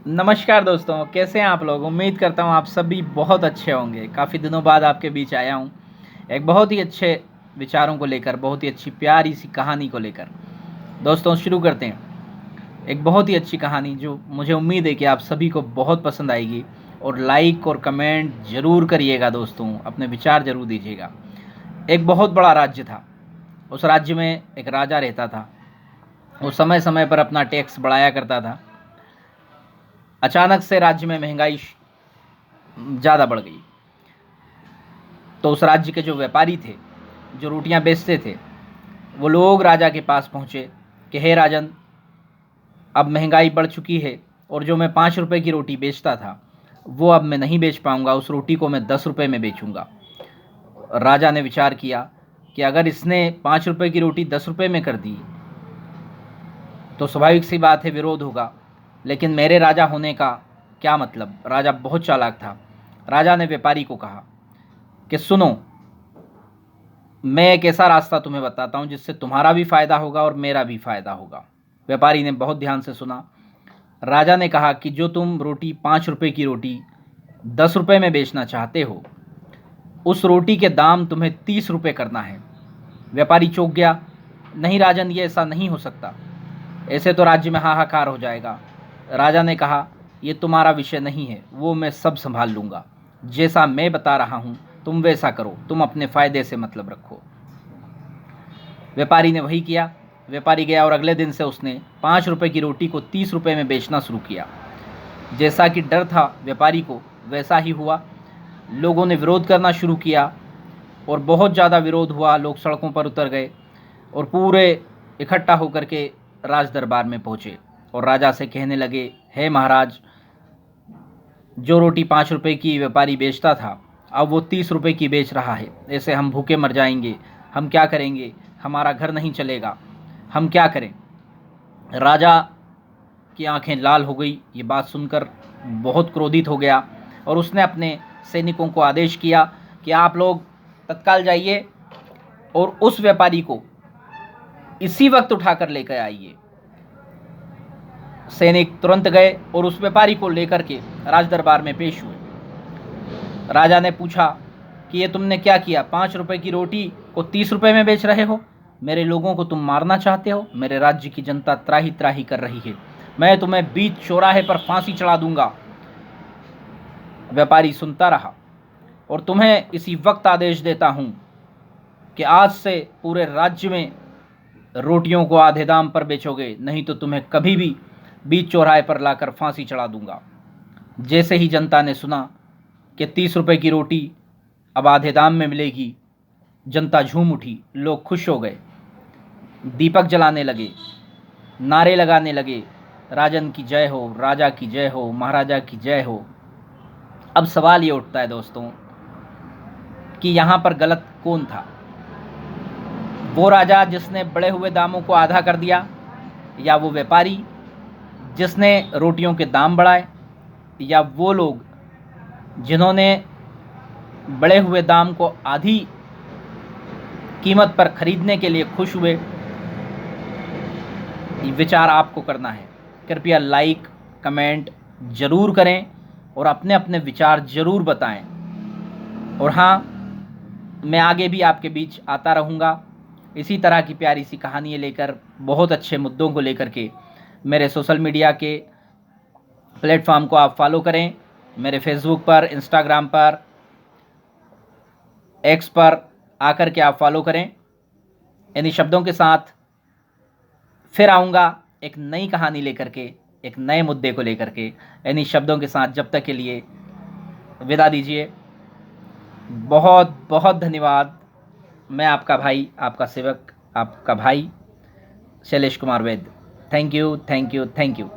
नमस्कार दोस्तों, कैसे हैं आप लोग। उम्मीद करता हूँ आप सभी बहुत अच्छे होंगे। काफ़ी दिनों बाद आपके बीच आया हूँ एक बहुत ही अच्छे विचारों को लेकर, बहुत ही अच्छी प्यारी सी कहानी को लेकर। दोस्तों शुरू करते हैं। एक बहुत ही अच्छी कहानी जो मुझे उम्मीद है कि आप सभी को बहुत पसंद आएगी। और लाइक और कमेंट ज़रूर करिएगा दोस्तों, अपने विचार ज़रूर दीजिएगा। एक बहुत बड़ा राज्य था। उस राज्य में एक राजा रहता था। वो समय समय पर अपना टैक्स बढ़ाया करता था। अचानक से राज्य में महंगाई ज़्यादा बढ़ गई। तो उस राज्य के जो व्यापारी थे, जो रोटियां बेचते थे, वो लोग राजा के पास पहुँचे कि हे राजन, अब महंगाई बढ़ चुकी है और जो मैं 5 रुपए की रोटी बेचता था वो अब मैं नहीं बेच पाऊंगा, उस रोटी को मैं 10 रुपए में बेचूंगा। राजा ने विचार किया कि अगर इसने 5 रुपए की रोटी 10 रुपए में कर दी तो स्वाभाविक सी बात है विरोध होगा। लेकिन मेरे राजा होने का क्या मतलब। राजा बहुत चालाक था। राजा ने व्यापारी को कहा कि सुनो, मैं एक ऐसा रास्ता तुम्हें बताता हूँ जिससे तुम्हारा भी फ़ायदा होगा और मेरा भी फ़ायदा होगा। व्यापारी ने बहुत ध्यान से सुना। राजा ने कहा कि जो तुम रोटी 5 रुपए की रोटी 10 रुपए में बेचना चाहते हो, उस रोटी के दाम तुम्हें 30 रुपए करना है। व्यापारी चौंक गया। नहीं राजन, ये ऐसा नहीं हो सकता, ऐसे तो राज्य में हाहाकार हो जाएगा। राजा ने कहा ये तुम्हारा विषय नहीं है, वो मैं सब संभाल लूँगा। जैसा मैं बता रहा हूँ तुम वैसा करो, तुम अपने फ़ायदे से मतलब रखो। व्यापारी ने वही किया। व्यापारी गया और अगले दिन से उसने 5 रुपए की रोटी को 30 रुपए में बेचना शुरू किया। जैसा कि डर था व्यापारी को, वैसा ही हुआ। लोगों ने विरोध करना शुरू किया और बहुत ज़्यादा विरोध हुआ। लोग सड़कों पर उतर गए और पूरे इकट्ठा होकर के राज दरबार में पहुँचे और राजा से कहने लगे, हे महाराज, जो रोटी 5 रुपए की व्यापारी बेचता था अब वो 30 रुपए की बेच रहा है। ऐसे हम भूखे मर जाएंगे। हम क्या करेंगे, हमारा घर नहीं चलेगा, हम क्या करें। राजा की आंखें लाल हो गई। ये बात सुनकर बहुत क्रोधित हो गया और उसने अपने सैनिकों को आदेश किया कि आप लोग तत्काल जाइए और उस व्यापारी को इसी वक्त उठाकर लेकर आइए। सैनिक तुरंत गए और उस व्यापारी को लेकर के राज दरबार में पेश हुए। राजा ने पूछा कि ये तुमने क्या किया, 5 रुपए की रोटी को 30 रुपए में बेच रहे हो, मेरे लोगों को तुम मारना चाहते हो, मेरे राज्य की जनता त्राही त्राही कर रही है, मैं तुम्हें बीच चौराहे पर फांसी चढ़ा दूंगा। व्यापारी सुनता रहा। और तुम्हें इसी वक्त आदेश देता हूँ कि आज से पूरे राज्य में रोटियों को आधे दाम पर बेचोगे, नहीं तो तुम्हें कभी भी बीच चौराहे पर लाकर फांसी चढ़ा दूंगा। जैसे ही जनता ने सुना कि 30 रुपए की रोटी अब आधे दाम में मिलेगी, जनता झूम उठी। लोग खुश हो गए, दीपक जलाने लगे, नारे लगाने लगे, राजन की जय हो, राजा की जय हो, महाराजा की जय हो। अब सवाल ये उठता है दोस्तों कि यहाँ पर गलत कौन था। वो राजा जिसने बढ़े हुए दामों को आधा कर दिया, या वो व्यापारी जिसने रोटियों के दाम बढ़ाए, या वो लोग जिन्होंने बढ़े हुए दाम को आधी कीमत पर खरीदने के लिए खुश हुए। विचार आपको करना है। कृपया लाइक कमेंट ज़रूर करें और अपने अपने विचार ज़रूर बताएं। और हाँ, मैं आगे भी आपके बीच आता रहूँगा इसी तरह की प्यारी सी कहानियाँ लेकर, बहुत अच्छे मुद्दों को लेकर के। मेरे सोशल मीडिया के प्लेटफॉर्म को आप फॉलो करें। मेरे फेसबुक पर, इंस्टाग्राम पर, एक्स पर आकर के आप फॉलो करें। इन्हीं शब्दों के साथ फिर आऊँगा एक नई कहानी लेकर के, एक नए मुद्दे को लेकर के। इन्हीं शब्दों के साथ जब तक के लिए विदा दीजिए। बहुत बहुत धन्यवाद। मैं आपका भाई, आपका सेवक, आपका भाई शैलेश कुमार वैद्य। Thank you, thank you, thank you.